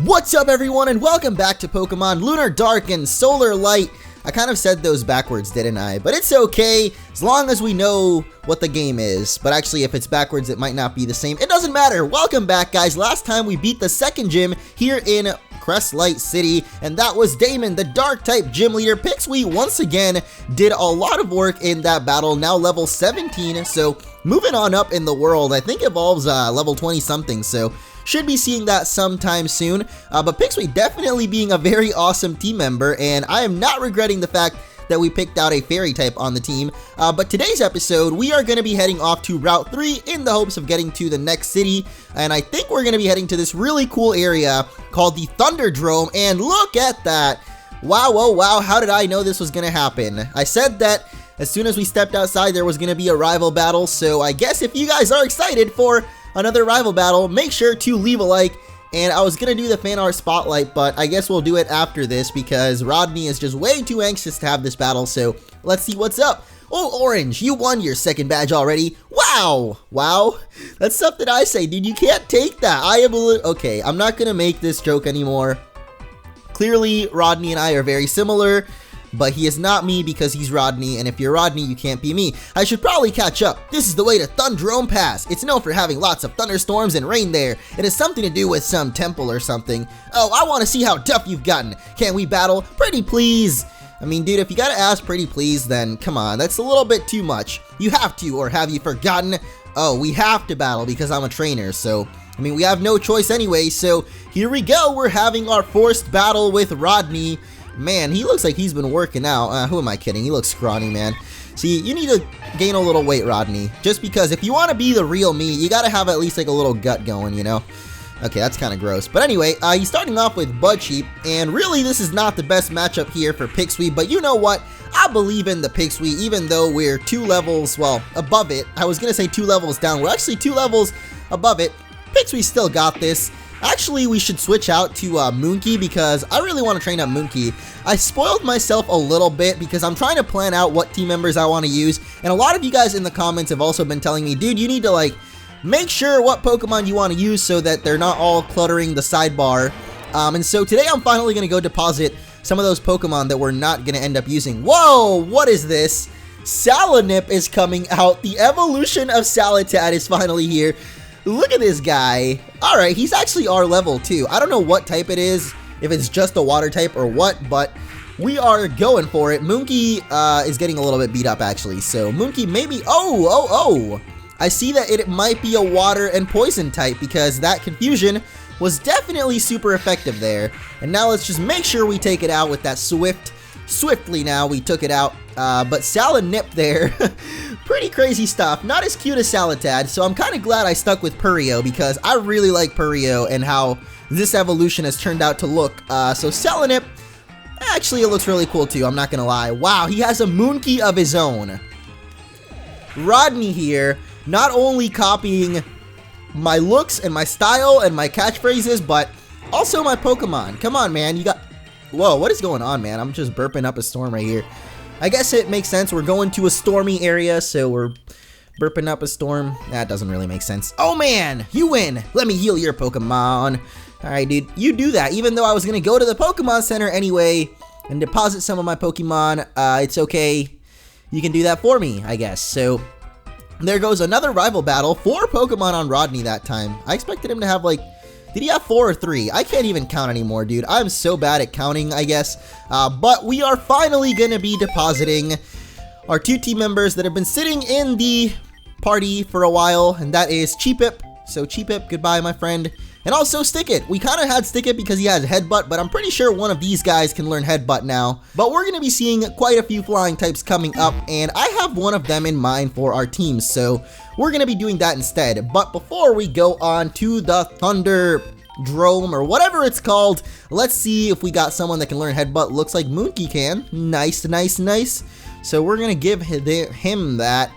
What's up everyone and welcome back to Pokemon Lunar Dark and Solar Light. I kind of said those backwards, didn't I? But it's okay, as long as we know what the game is. But actually, if it's backwards, it might not be the same. It doesn't matter. Welcome back, guys. Last time we beat the second gym here in Crestlight City, and that was Damon, the Dark-type gym leader. Pixie once again did a lot of work in that battle, now level 17, so moving on up in the world. I think Evolve's level 20-something, so should be seeing that sometime soon, but Pixie definitely being a very awesome team member, and I am not regretting the fact that we picked out a fairy type on the team. But today's episode, we are going to be heading off to Route 3 in the hopes of getting to the next city, and I think we're going to be heading to this really cool area called the Thunder Drome, and look at that! Wow, oh wow, how did I know this was going to happen? I said that as soon as we stepped outside there was going to be a rival battle, so I guess if you guys are excited for another rival battle, make sure to leave a like. And I was gonna do the fan art spotlight, but I guess we'll do it after this because Rodney is just way too anxious to have this battle, so let's see what's up. Oh, Orange, you won your second badge already. Wow, wow, that's something I say, dude. You can't take that. I am okay, I'm not gonna make this joke anymore. Clearly, Rodney and I are very similar, but he is not me because he's Rodney, and if you're Rodney, you can't be me. I should probably catch up. This is the way to Thundrome Pass. It's known for having lots of thunderstorms and rain there. It has something to do with some temple or something. Oh, I want to see how tough you've gotten. Can we battle? Pretty please. I mean, dude, if you gotta ask pretty please, then come on, that's a little bit too much. You have to, or have you forgotten? Oh, we have to battle because I'm a trainer, so I mean, we have no choice anyway, so here we go. We're having our forced battle with Rodney. Man, he looks like he's been working out. Who am I kidding? He looks scrawny, man. See, you need to gain a little weight, Rodney. Just because if you want to be the real me, you got to have at least like a little gut going, you know? Okay, that's kind of gross. But anyway, he's starting off with Budcheap, and really this is not the best matchup here for Pixie, but you know what? I believe in the Pixie, even though we're 2 levels, well, above it. I was going to say 2 levels down. We're actually 2 levels above it. Pixie still got this. Actually, we should switch out to Moonki because I really want to train up Moonki. I spoiled myself a little bit because I'm trying to plan out what team members I want to use, and a lot of you guys in the comments have also been telling me, dude, you need to like make sure what Pokemon you want to use so that they're not all cluttering the sidebar. And so today I'm finally going to go deposit some of those Pokemon that we're not going to end up using. Whoa, what is this? Salanip is coming out. The evolution of Salatad is finally here. Look at this guy. Alright, he's actually our level too. I don't know what type it is, if it's just a water type or what, but we are going for it. Moonki is getting a little bit beat up actually, so Moonki maybe, oh, I see that it might be a water and poison type because that confusion was definitely super effective there. And now let's just make sure we take it out with that swiftly now we took it out. But Salanip there, pretty crazy stuff. Not as cute as Salatad, so I'm kind of glad I stuck with Purio because I really like Purio and how this evolution has turned out to look. So Salanip, actually it looks really cool too, I'm not gonna lie. Wow, he has a Moonki of his own. Rodney here, not only copying my looks and my style and my catchphrases, but also my Pokemon. Come on, man, you got... Whoa, what is going on, man? I'm just burping up a storm right here. I guess it makes sense. We're going to a stormy area, so we're burping up a storm. That doesn't really make sense. Oh, man, you win. Let me heal your Pokemon. All right, dude, you do that. Even though I was going to go to the Pokemon Center anyway and deposit some of my Pokemon, it's okay. You can do that for me, I guess. So there goes another rival battle. 4 Pokemon on Rodney that time. I expected him to have, like, did he have 4 or 3? I can't even count anymore, dude. I'm so bad at counting, I guess. But we are finally going to be depositing our 2 team members that have been sitting in the party for a while, and that is Cheepip. So Cheepip, goodbye, my friend. And also Stickit. We kind of had Stickit because he has Headbutt, but I'm pretty sure one of these guys can learn Headbutt now. But we're going to be seeing quite a few flying types coming up, and I have one of them in mind for our team, so we're going to be doing that instead. But before we go on to the Thunder Drome or whatever it's called, let's see if we got someone that can learn Headbutt. Looks like Moonki can. Nice, nice, nice. So we're going to give him that.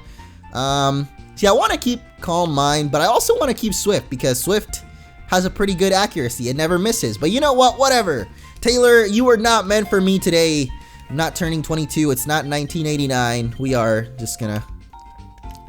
See, I want to keep Calm Mind, but I also want to keep Swift because Swift has a pretty good accuracy. It never misses. But you know what? Whatever. Taylor, you are not meant for me today. I'm not turning 22. It's not 1989. We are just gonna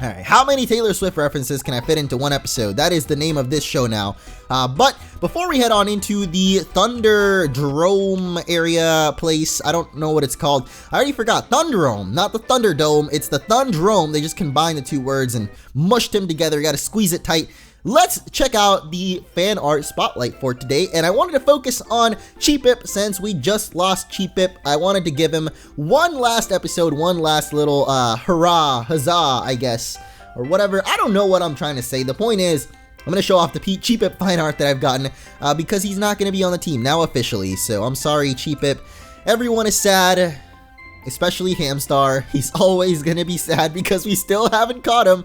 Alright, how many Taylor Swift references can I fit into one episode? That is the name of this show now. But before we head on into the Thunder Drome area place, I don't know what it's called. I already forgot. Thundrome, not the Thunderdome. It's the Thundrome. They just combined the two words and mushed them together. You gotta squeeze it tight. Let's check out the fan art spotlight for today, and I wanted to focus on Cheepip since we just lost Cheepip. I wanted to give him one last episode, one last little hurrah, huzzah, I guess, or whatever. I don't know what I'm trying to say. The point is, I'm going to show off the Cheepip fan art that I've gotten because he's not going to be on the team now officially, so I'm sorry, Cheepip. Everyone is sad, especially Hamstar. He's always going to be sad because we still haven't caught him.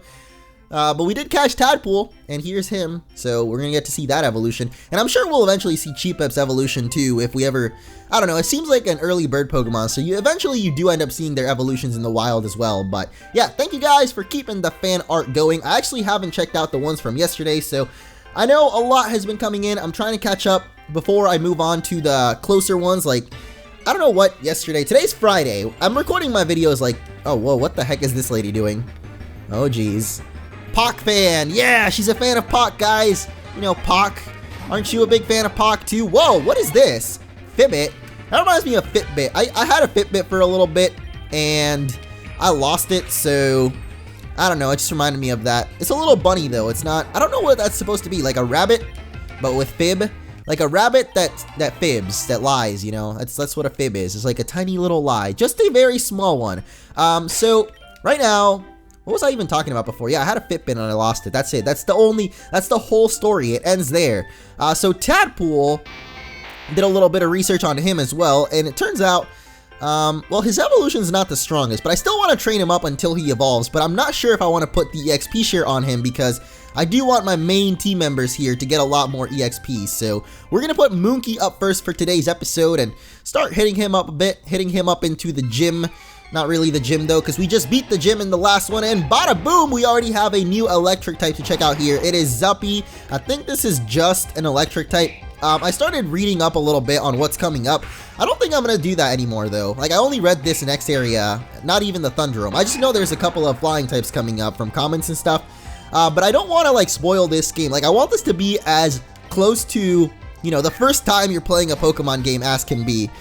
But we did catch Tadpool, and here's him, so we're gonna get to see that evolution, and I'm sure we'll eventually see Cheepip's evolution too, if we ever, I don't know, it seems like an early bird Pokemon, so eventually you do end up seeing their evolutions in the wild as well. But yeah, thank you guys for keeping the fan art going. I actually haven't checked out the ones from yesterday, so I know a lot has been coming in. I'm trying to catch up before I move on to the closer ones, like, I don't know what yesterday, today's Friday, I'm recording my videos like, oh, whoa, what the heck is this lady doing? Oh, geez. Pock fan, yeah, she's a fan of Pock, guys. You know, Pock. Aren't you a big fan of Pock too? Whoa, what is this? Fitbit? That reminds me of Fitbit. I had a Fitbit for a little bit, and I lost it, so I don't know, it just reminded me of that. It's a little bunny, though. It's not, I don't know what that's supposed to be, like a rabbit, but with fib. Like a rabbit that fibs, that lies, you know? That's what a fib is. It's like a tiny little lie, just a very small one. So, right now, what was I even talking about before? Yeah, I had a Fitbit and I lost it. That's it. That's the whole story. It ends there. So Tadpool did a little bit of research on him as well, and it turns out, well, his evolution is not the strongest, but I still want to train him up until he evolves, but I'm not sure if I want to put the EXP share on him because I do want my main team members here to get a lot more EXP, so we're going to put Moonky up first for today's episode and start hitting him up a bit, hitting him up into the gym. Not really the gym though, because we just beat the gym in the last one, and bada boom, we already have a new electric type to check out here. It is Zuppy. I think this is just an electric type. I started reading up a little bit on what's coming up. I don't think I'm going to do that anymore though. Like, I only read this next area, not even the Thunderdome. I just know there's a couple of flying types coming up from comments and stuff. But I don't want to like spoil this game. Like, I want this to be as close to, you know, the first time you're playing a Pokemon game as can be.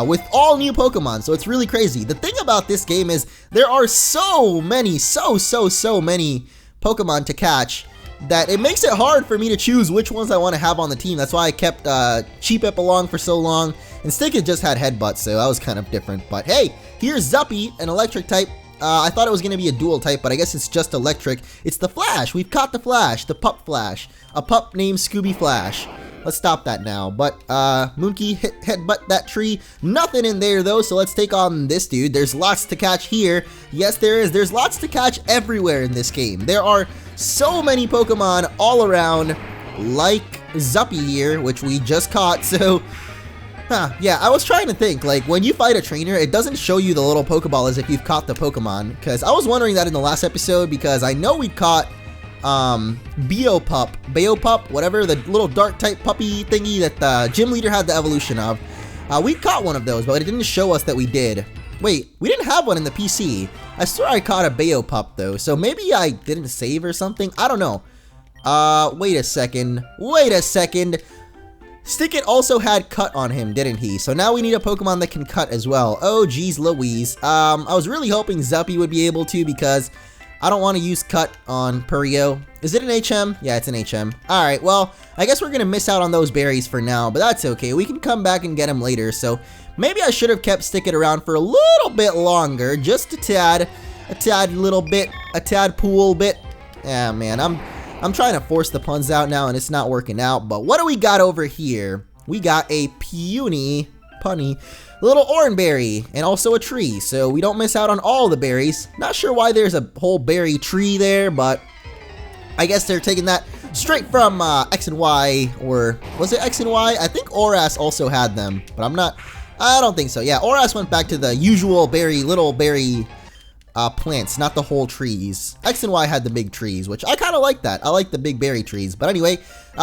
With all new Pokemon, so it's really crazy. The thing about this game is there are so many, so many Pokemon to catch that it makes it hard for me to choose which ones I want to have on the team. That's why I kept Cheepip along for so long, and Stickit just had Headbutt, so that was kind of different. But hey, here's Zuppy, an electric type. I thought it was going to be a dual type, but I guess it's just electric. It's the Flash. We've caught the Flash, the Pup Flash, a pup named Scooby Flash. Let's stop that now, but Moonky headbutt that tree. Nothing in there though, so let's take on this dude. There's lots to catch here. Yes, there is. There's lots to catch everywhere in this game. There are so many Pokemon all around, like Zuppy here, which we just caught, so... yeah, I was trying to think, like, when you fight a trainer, it doesn't show you the little Pokeball as if you've caught the Pokemon, because I was wondering that in the last episode, because I know we caught Bayopup, whatever, the little dark type puppy thingy that the gym leader had the evolution of. We caught one of those, but it didn't show us that we did. Wait, we didn't have one in the PC. I swear I caught a Bayopup though, so maybe I didn't save or something. I don't know. Wait a second. Stickit also had Cut on him, didn't he? So now we need a Pokemon that can Cut as well. Oh, geez Louise. I was really hoping Zuppy would be able to because I don't want to use Cut on Purio. Is it an HM? Yeah, it's an HM. Alright, well, I guess we're going to miss out on those berries for now, but that's okay. We can come back and get them later, so maybe I should have kept Stickit around for a little bit longer, just a tad pool bit. Yeah, man, I'm trying to force the puns out now, and it's not working out, but what do we got over here? We got a punny little Oranberry, and also a tree, so we don't miss out on all the berries. Not sure why there's a whole berry tree there, but I guess they're taking that straight from X and Y, or was it X and Y? I think Oras also had them, but I don't think so. Yeah, Oras went back to the usual little berry plants, not the whole trees. X and Y had the big trees, which I kind of like that. I like the big berry trees. But anyway,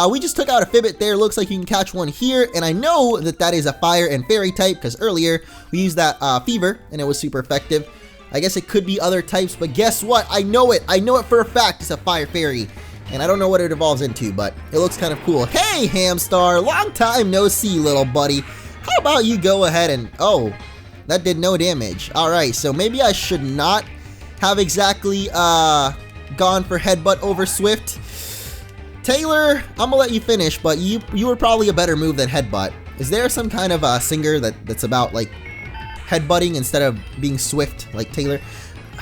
we just took out a Fibbit there. Looks like you can catch one here, and I know that that is a fire and fairy type because earlier we used that fever and it was super effective. I guess it could be other types, but guess what? I know it. I know it for a fact. It's a fire fairy. And I don't know what it evolves into, but it looks kind of cool. Hey, Hamstar. Long time no see, little buddy. How about you go ahead and... Oh, that did no damage. Alright, so maybe I should not have exactly gone for Headbutt over Swift. Taylor, I'm gonna let you finish, but you were probably a better move than Headbutt. Is there some kind of singer that's about, like, headbutting instead of being swift like Taylor?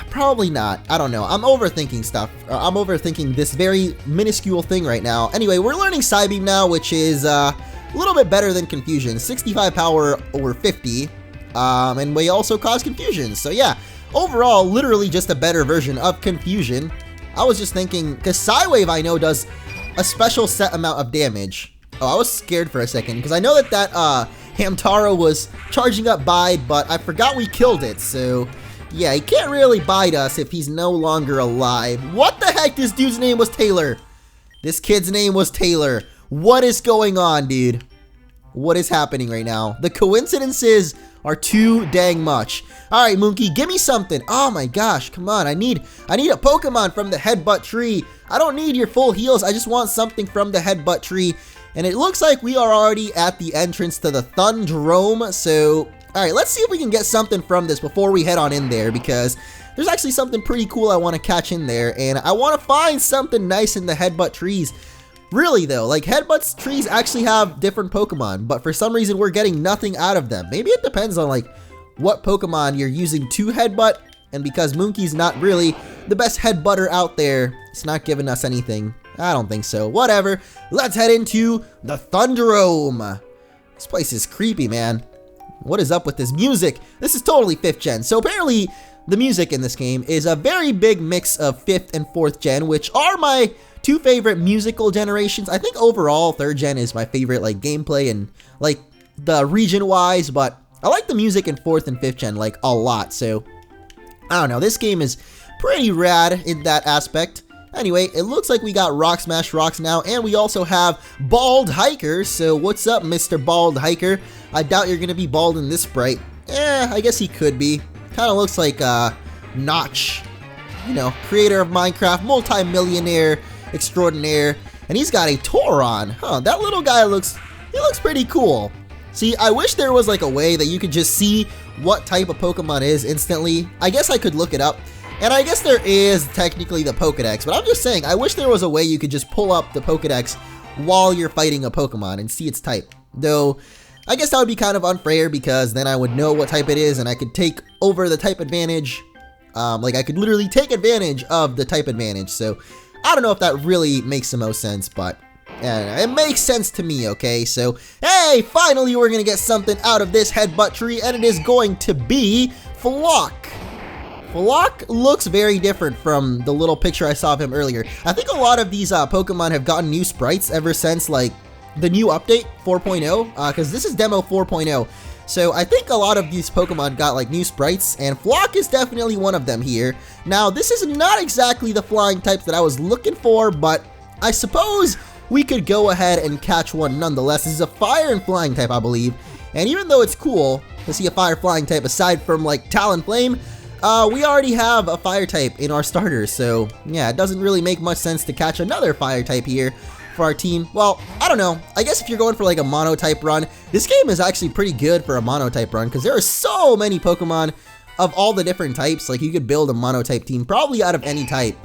Probably not. I don't know. I'm overthinking stuff. I'm overthinking this very minuscule thing right now. Anyway, we're learning Psybeam now, which is a little bit better than Confusion. 65 power over 50, and we also cause confusion. So yeah, overall, literally just a better version of Confusion. I was just thinking, because Psywave I know does a special set amount of damage. Oh, I was scared for a second, because I know that Hamtaro was charging up Bide, but I forgot we killed it, so yeah, he can't really bite us if he's no longer alive. What the heck? This dude's name was Taylor. This kid's name was Taylor. What is going on, dude? What is happening right now? The coincidences are too dang much. Alright, Monkey, give me something. Oh my gosh, come on. I need a Pokemon from the Headbutt tree. I don't need your full heals. I just want something from the Headbutt tree. And it looks like we are already at the entrance to the Drome. So, alright, let's see if we can get something from this before we head on in there, because there's actually something pretty cool I want to catch in there, and I want to find something nice in the Headbutt trees. Really though, like Headbutt's trees actually have different Pokemon, but for some reason we're getting nothing out of them. Maybe it depends on like what Pokemon you're using to Headbutt, and because Monkey's not really the best Headbutter out there, it's not giving us anything. I don't think so. Whatever. Let's head into the Drome. This place is creepy, man. What is up with this music? This is totally 5th gen. So apparently the music in this game is a very big mix of 5th and 4th gen, which are my two favorite musical generations. I think overall 3rd gen is my favorite, like, gameplay and like the region wise, but I like the music in 4th and 5th gen like a lot. So I don't know, this game is pretty rad in that aspect. Anyway, it looks like we got Rock Smash Rocks now, and we also have Bald Hiker. So what's up, Mr. Bald Hiker? I doubt you're gonna be bald in this sprite. I guess he could be. Kind of looks like Notch, you know, creator of Minecraft, multi-millionaire extraordinaire, and he's got a Toron. Huh, that little guy looks pretty cool. See, I wish there was like a way that you could just see what type of Pokemon is instantly. I guess I could look it up. And I guess there is technically the Pokedex, but I'm just saying, I wish there was a way you could just pull up the Pokedex while you're fighting a Pokemon and see its type. Though, I guess that would be kind of unfair, because then I would know what type it is and I could take over the type advantage. Like, I could literally take advantage of the type advantage. So, I don't know if that really makes the most sense, but it makes sense to me, okay? So, hey, finally we're going to get something out of this Headbutt tree, and it is going to be Flock. Flock looks very different from the little picture I saw of him earlier. I think a lot of these Pokemon have gotten new sprites ever since, like, the new update 4.0, because this is demo 4.0. So I think a lot of these Pokemon got like new sprites, and Flock is definitely one of them here. Now, this is not exactly the flying types that I was looking for, but I suppose we could go ahead and catch one nonetheless. This is a fire and flying type, I believe. And even though it's cool to see a fire flying type aside from like Talonflame, we already have a fire type in our starters, so yeah, it doesn't really make much sense to catch another fire type here for our team. Well, I don't know. I guess if you're going for like a mono type run, this game is actually pretty good for a mono type run, because there are so many Pokemon of all the different types. Like, you could build a mono type team probably out of any type,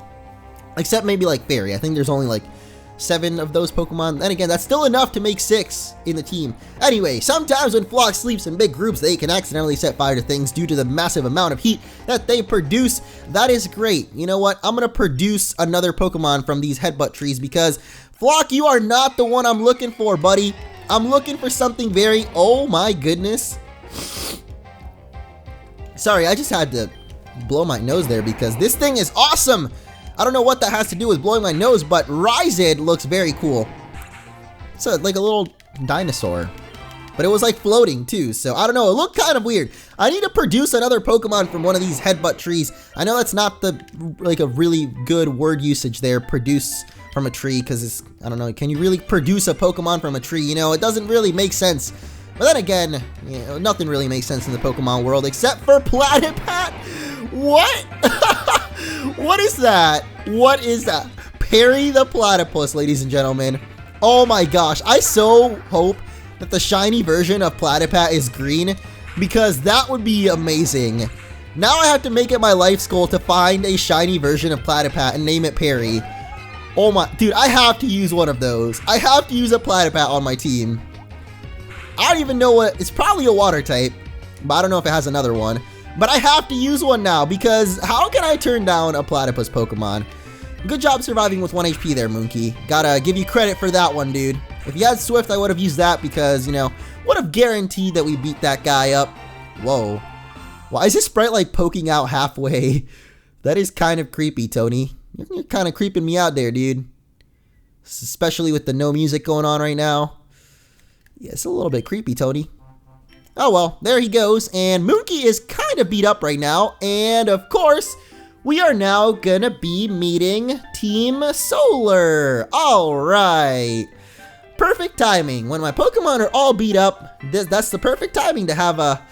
except maybe like Fairy. I think there's only like 7 of those Pokemon. Then again, that's still enough to make 6 in the team. Anyway, sometimes when Flock sleeps in big groups, they can accidentally set fire to things due to the massive amount of heat that they produce. That is great. You know what? I'm gonna produce another Pokemon from these Headbutt trees, because Flock, you are not the one I'm looking for, buddy. I'm looking for something very... Oh my goodness. Sorry, I just had to blow my nose there because this thing is awesome. I don't know what that has to do with blowing my nose, but Ryzid looks very cool. It's like a little dinosaur, but it was like floating too, so I don't know, it looked kind of weird. I need to produce another Pokemon from one of these Headbutt trees. I know that's not the like a really good word usage there, produce from a tree, because it's, I don't know, can you really produce a Pokemon from a tree? You know, it doesn't really make sense. But then again, you know, nothing really makes sense in the Pokemon world except for Platyplat. What? What is that? What is that? Parry the Platypus, ladies and gentlemen. Oh my gosh. I so hope that the shiny version of Platypat is green, because that would be amazing. Now I have to make it my life's goal to find a shiny version of Platypat and name it Parry. Oh my, dude, I have to use one of those. I have to use a Platypat on my team. I don't even know what, it's probably a water type, but I don't know if it has another one. But I have to use one now, because how can I turn down a Platypus Pokemon? Good job surviving with 1 HP there, Moonky. Gotta give you credit for that one, dude. If you had Swift, I would have used that because, you know, would have guaranteed that we beat that guy up. Whoa. Why is this sprite like poking out halfway? That is kind of creepy, Tony. You're kind of creeping me out there, dude. Especially with the no music going on right now. Yeah, it's a little bit creepy, Tony. Oh well, there he goes. And Moonky is kind of beat up right now. And of course, we are now gonna be meeting Team Solar. Alright. Perfect timing. When my Pokemon are all beat up, that's the perfect timing to have a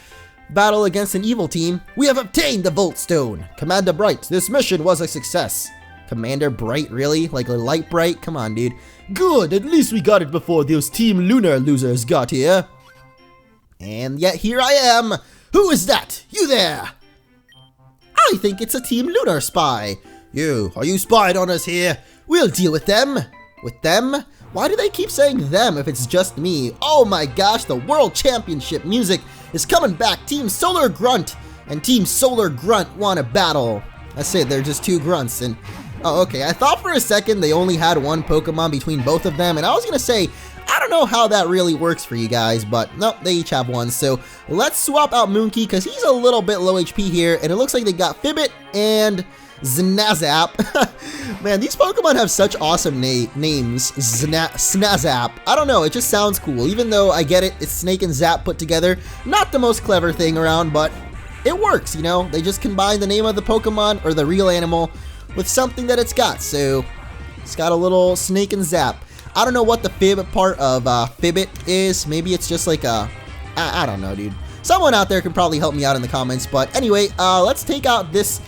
battle against an evil team. We have obtained the Volt Stone. Commander Bright, this mission was a success. Commander Bright, really? Like a light bright? Come on, dude. Good, at least we got it before those Team Lunar losers got here. And yet here I am. Who is that? You there? I think it's a Team Lunar spy. Are you spied on us here? We'll deal with them. With them? Why do they keep saying them if it's just me? Oh my gosh, the World Championship music is coming back. Team Solar Grunt and Team Solar Grunt want a battle. I said they're just two grunts and... Oh, okay. I thought for a second they only had one Pokemon between both of them, and I was gonna say, I don't know how that really works for you guys, but nope, they each have one. So let's swap out Moonky because he's a little bit low HP here, and it looks like they got Fibbit and Znazap. Man, these Pokemon have such awesome names. Snazap. I don't know, it just sounds cool. Even though I get it, it's Snake and Zap put together. Not the most clever thing around, but it works, you know? They just combine the name of the Pokemon or the real animal with something that it's got. So it's got a little Snake and Zap. I don't know what the Fib part of Fibbit is. Maybe it's just like a... I don't know, dude. Someone out there can probably help me out in the comments. But anyway, let's take out this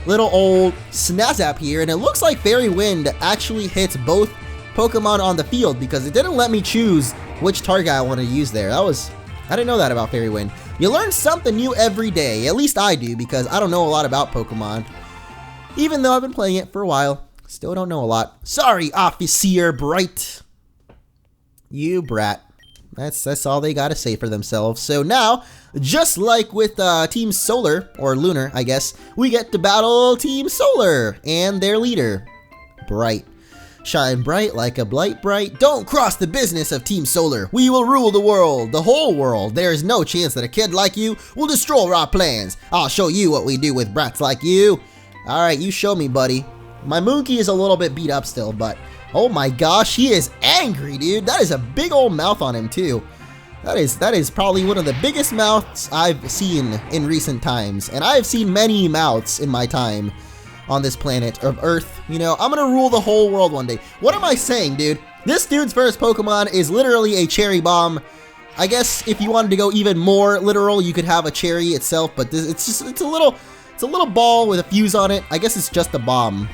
little old Snazap here. And it looks like Fairy Wind actually hits both Pokemon on the field because it didn't let me choose which target I want to use there. I didn't know that about Fairy Wind. You learn something new every day. At least I do, because I don't know a lot about Pokemon. Even though I've been playing it for a while. Still don't know a lot. Sorry, Officer Bright. You brat. That's all they gotta say for themselves. So now, just like with Team Solar, or Lunar, I guess, we get to battle Team Solar and their leader, Bright. Shine bright like a blight bright. Don't cross the business of Team Solar. We will rule the world, the whole world. There is no chance that a kid like you will destroy our plans. I'll show you what we do with brats like you. Alright, you show me, buddy. My Moonky is a little bit beat up still, but oh my gosh, he is angry, dude. That is a big old mouth on him, too. That is probably one of the biggest mouths I've seen in recent times. And I've seen many mouths in my time on this planet of Earth. You know, I'm gonna rule the whole world one day. What am I saying, dude? This dude's first Pokemon is literally a cherry bomb. I guess if you wanted to go even more literal, you could have a cherry itself, but it's a little ball with a fuse on it. I guess it's just a bomb.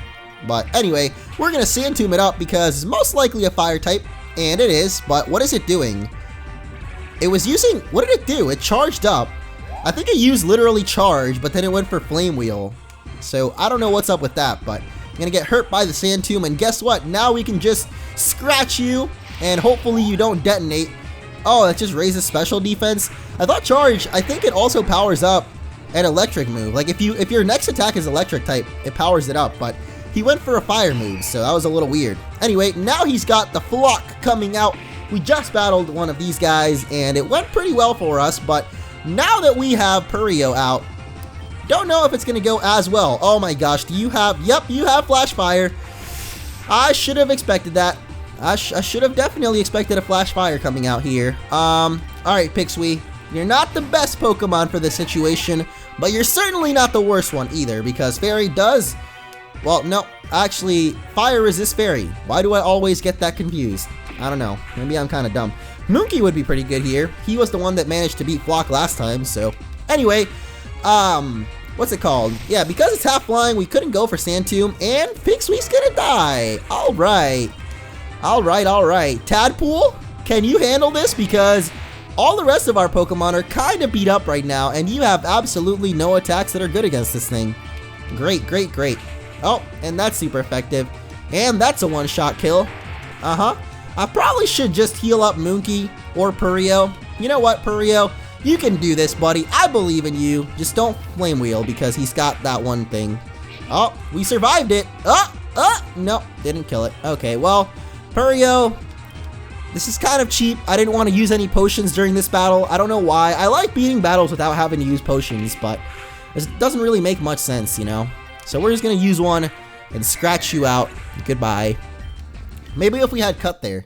But anyway, we're gonna Sand Tomb it up because it's most likely a fire type, and it is, but what is it doing? It was using, what did it do? It charged up. I think it used literally charge, but then it went for Flame Wheel. So I don't know what's up with that, but I'm gonna get hurt by the Sand Tomb, and guess what? Now we can just scratch you, and hopefully you don't detonate. Oh, that just raises special defense. I thought charge, I think it also powers up an electric move. Like if your next attack is electric type, it powers it up, but he went for a fire move, so that was a little weird. Anyway, now he's got the Flock coming out. We just battled one of these guys, and it went pretty well for us, but now that we have Purio out, don't know if it's going to go as well. Oh my gosh, do you have... Yep, you have Flash Fire. I should have expected that. I should have definitely expected a Flash Fire coming out here. Alright, Pixie. You're not the best Pokemon for this situation, but you're certainly not the worst one either, because Fairy does... Well, no, actually, Fire Resist Fairy. Why do I always get that confused? I don't know. Maybe I'm kind of dumb. Moonky would be pretty good here. He was the one that managed to beat Flock last time, so... Anyway, what's it called? Yeah, because it's half flying, we couldn't go for Sand Tomb, and Pink Sweet's gonna die. Alright. Alright. Tadpool, can you handle this? Because all the rest of our Pokemon are kind of beat up right now, and you have absolutely no attacks that are good against this thing. Great. Oh, and that's super effective. And that's a one-shot kill. I probably should just heal up Moonky or Purio. You know what, Purio? You can do this, buddy. I believe in you. Just don't Flame Wheel because he's got that one thing. Oh, we survived it. No, didn't kill it. Okay, well, Purio, this is kind of cheap. I didn't want to use any potions during this battle. I don't know why. I like beating battles without having to use potions, but it doesn't really make much sense, you know? So we're just going to use one and scratch you out. Goodbye. Maybe if we had Cut there.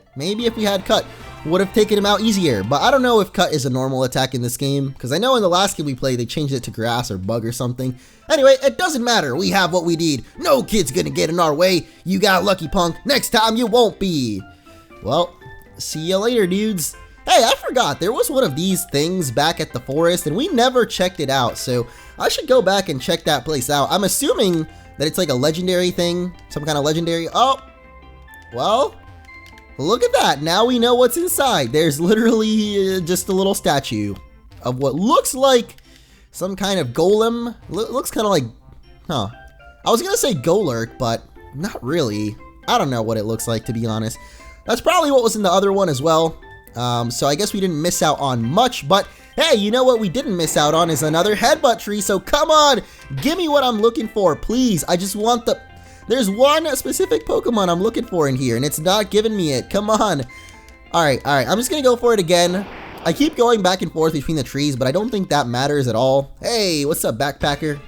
Would have taken him out easier, but I don't know if Cut is a normal attack in this game, because I know in the last game we played they changed it to Grass or Bug or something. Anyway, it doesn't matter. We have what we need. No kid's gonna get in our way. You got lucky, punk. Next time you won't be. Well, see you later, dudes. Hey, I forgot. There was one of these things back at the forest, and we never checked it out, so I should go back and check that place out. I'm assuming that it's like a legendary thing, some kind of legendary. Oh, well, look at that. Now we know what's inside. There's literally just a little statue of what looks like some kind of golem. Looks kind of like, I was going to say Golurk, but not really. I don't know what it looks like, to be honest. That's probably what was in the other one as well. So I guess we didn't miss out on much, but hey, you know what we didn't miss out on is another Headbutt tree. So come on, give me what I'm looking for, please. I just want there's one specific Pokemon I'm looking for in here, and it's not giving me it. Come on. All right. I'm just going to go for it again. I keep going back and forth between the trees, but I don't think that matters at all. Hey, what's up, Backpacker?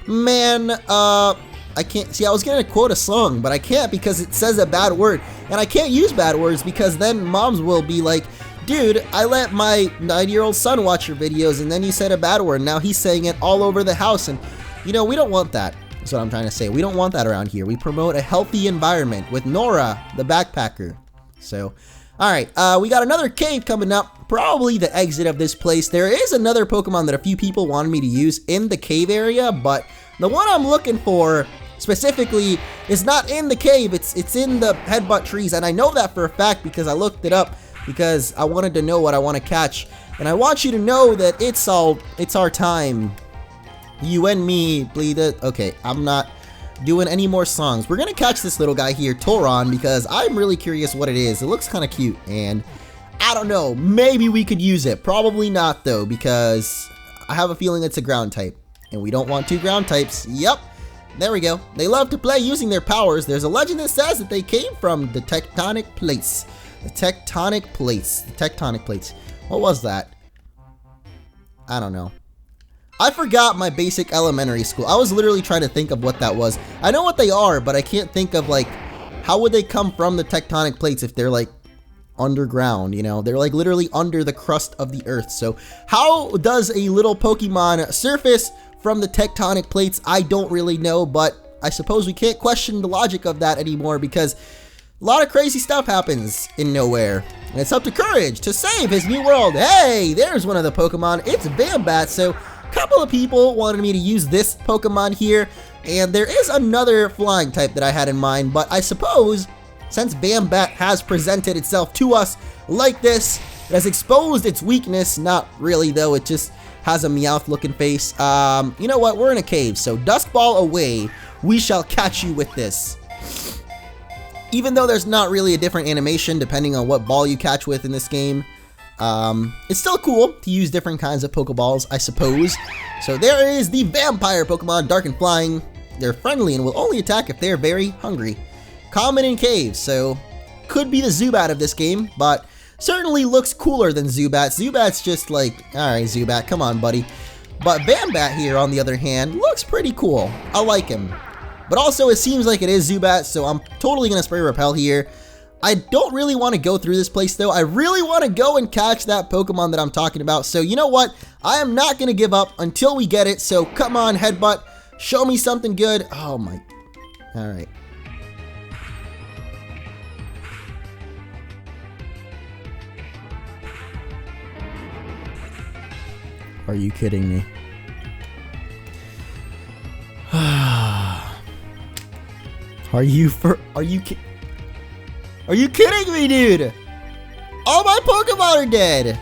Man, I can't. See, I was going to quote a song, but I can't because it says a bad word. And I can't use bad words because then moms will be like, dude, I let my 9-year-old son watch your videos, and then you said a bad word. Now he's saying it all over the house, and, you know, we don't want that. That's what I'm trying to say. We don't want that around here. We promote a healthy environment with Nora, the backpacker. So, alright, we got another cave coming up. Probably the exit of this place. There is another Pokemon that a few people wanted me to use in the cave area, but the one I'm looking for specifically is not in the cave. It's in the Headbutt trees, and I know that for a fact because I looked it up because I wanted to know what I want to catch. And I want you to know that it's our time. You and me bleed it. Okay, I'm not doing any more songs. We're gonna catch this little guy here, Toron, because I'm really curious what it is. It looks kind of cute, and I don't know, maybe we could use it. Probably not though, because I have a feeling it's a ground type, and we don't want two ground types. Yep, there we go. They love to play using their powers. There's a legend that says that they came from the tectonic plates. The tectonic plates. What was that? I don't know. I forgot my basic elementary school. I was literally trying to think of what that was. I know what they are, but I can't think of, like, how would they come from the tectonic plates if they're, like, underground, you know? They're, like, literally under the crust of the earth. So how does a little Pokemon surface from the tectonic plates? I don't really know, but I suppose we can't question the logic of that anymore because a lot of crazy stuff happens in nowhere. And it's up to Courage to save his new world. Hey, there's one of the Pokemon. It's Vambat, so couple of people wanted me to use this Pokemon here, and there is another flying type that I had in mind, but I suppose since Vambat has presented itself to us like this, it has exposed its weakness. Not really though, it just has a Meowth looking face. You know what, we're in a cave, so Dusk Ball away. We shall catch you with this. Even though there's not really a different animation depending on what ball you catch with in this game, it's still cool to use different kinds of Pokeballs, I suppose. So there is the Vampire Pokemon, Dark and Flying. They're friendly and will only attack if they're very hungry. Common in caves, so could be the Zubat of this game, but certainly looks cooler than Zubat. Zubat's just like, alright Zubat, come on buddy. But Vambat here, on the other hand, looks pretty cool. I like him. But also it seems like it is Zubat, so I'm totally going to spray Repel here. I don't really want to go through this place though. I really want to go and catch that Pokemon that I'm talking about. So you know what? I am not going to give up until we get it. So come on, Headbutt. Show me something good. Oh my. Alright. Are you kidding me? Are you kidding me, dude? All my Pokemon are dead.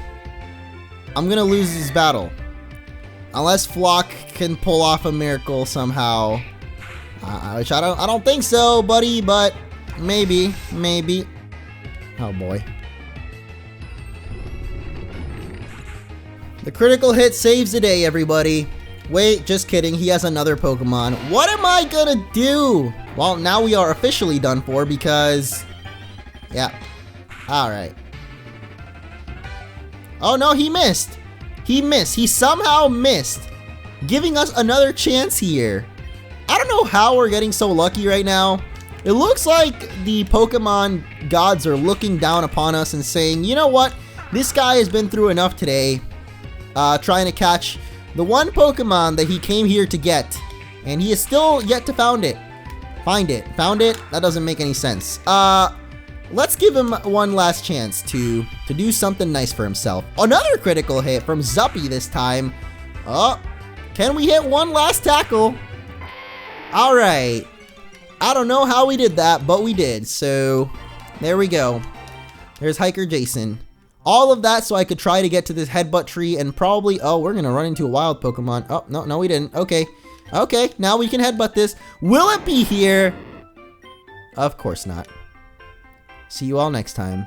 I'm gonna lose this battle. Unless Flock can pull off a miracle somehow. Which I don't think so, buddy, but maybe. Oh boy. The critical hit saves the day, everybody. Wait, just kidding. He has another Pokemon. What am I gonna do? Well, now we are officially done for because... yeah. Alright. Oh no, he missed. He somehow missed. Giving us another chance here. I don't know how we're getting so lucky right now. It looks like the Pokemon gods are looking down upon us and saying, you know what? This guy has been through enough today. Trying to catch the one Pokemon that he came here to get. And he is still yet to find it. Found it? That doesn't make any sense. Let's give him one last chance to do something nice for himself. Another critical hit from Zuppy this time. Oh, can we hit one last tackle? Alright. I don't know how we did that, but we did. So, there we go. There's Hiker Jason. All of that so I could try to get to this Headbutt tree and probably... oh, we're going to run into a wild Pokemon. Oh, no, we didn't. Okay. Okay, now we can Headbutt this. Will it be here? Of course not. See you all next time.